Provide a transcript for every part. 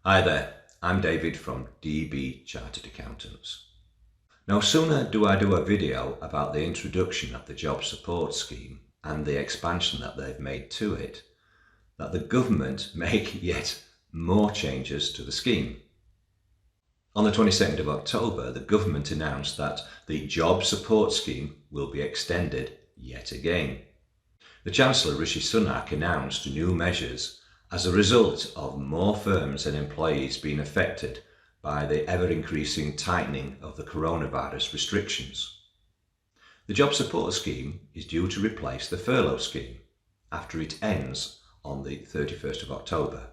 Hi there, I'm David from DB Chartered Accountants. No sooner do I do a video about the introduction of the Job Support Scheme and the expansion that they've made to it, that the government make yet more changes to the scheme. On the 22nd of October, the government announced that the Job Support Scheme will be extended yet again. The Chancellor Rishi Sunak announced new measures as a result of more firms and employees being affected by the ever-increasing tightening of the coronavirus restrictions. The Job Support Scheme is due to replace the furlough scheme after it ends on the 31st of October,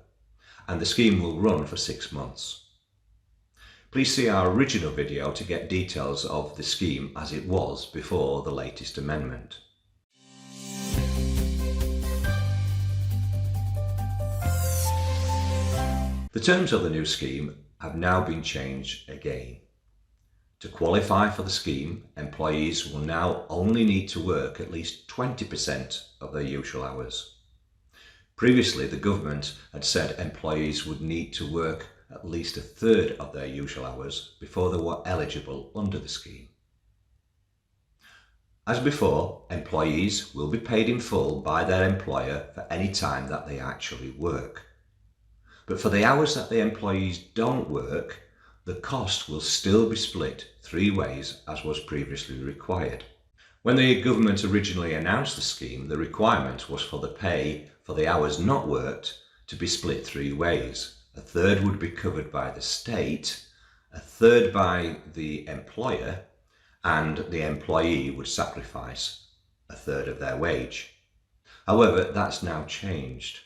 and the scheme will run for 6 months. Please see our original video to get details of the scheme as it was before the latest amendment. The terms of the new scheme have now been changed again. To qualify for the scheme, employees will now only need to work at least 20% of their usual hours. Previously, the government had said employees would need to work at least a third of their usual hours before they were eligible under the scheme. As before, employees will be paid in full by their employer for any time that they actually work. But for the hours that the employees don't work, the cost will still be split 3 ways as was previously required. When the government originally announced the scheme, the requirement was for the pay for the hours not worked to be split 3 ways. A third would be covered by the state, a third by the employer, and the employee would sacrifice a third of their wage. However, that's now changed.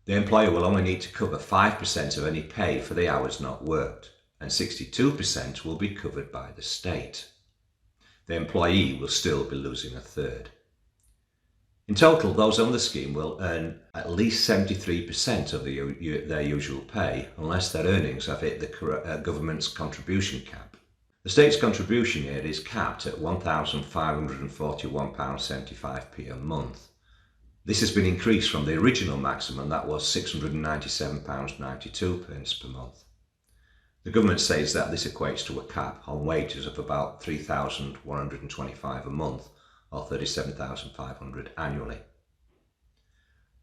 The employer will only need to cover 5% of any pay for the hours not worked, and 62% will be covered by the state. The employee will still be losing a third. In total, those on the scheme will earn at least 73% of their usual pay, unless their earnings have hit the government's contribution cap. The state's contribution here is capped at £1,541.75 a month. This has been increased from the original maximum that was £697.92 per month. The government says that this equates to a cap on wages of about £3,125 a month, or £37,500 annually.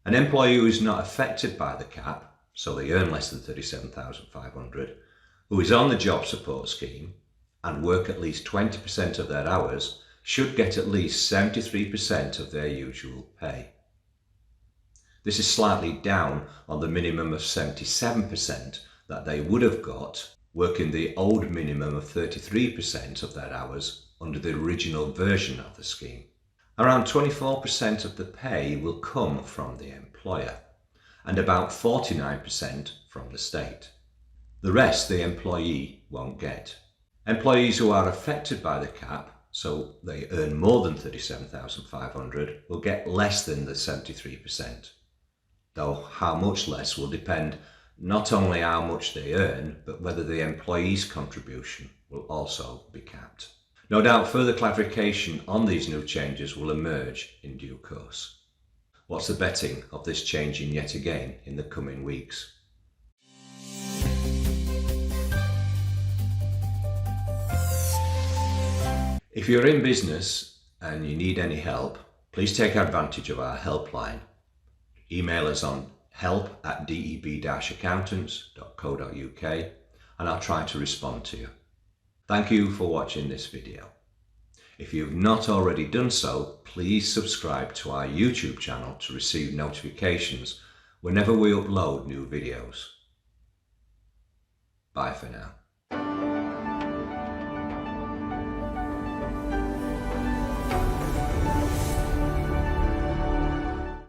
An employee who is not affected by the cap, so they earn less than £37,500, who is on the Job Support Scheme and work at least 20% of their hours, should get at least 73% of their usual pay. This is slightly down on the minimum of 77% that they would have got working the old minimum of 33% of their hours under the original version of the scheme. Around 24% of the pay will come from the employer and about 49% from the state. The rest the employee won't get. Employees who are affected by the cap, so they earn more than £37,500, will get less than the 73%. Though how much less will depend not only how much they earn, but whether the employee's contribution will also be capped. No doubt further clarification on these new changes will emerge in due course. What's the betting of this changing yet again in the coming weeks? If you're in business and you need any help, please take advantage of our helpline. Email us on help@deb-accountants.co.uk and I'll try to respond to you. Thank you for watching this video. If you've not already done so, please subscribe to our YouTube channel to receive notifications whenever we upload new videos. Bye for now.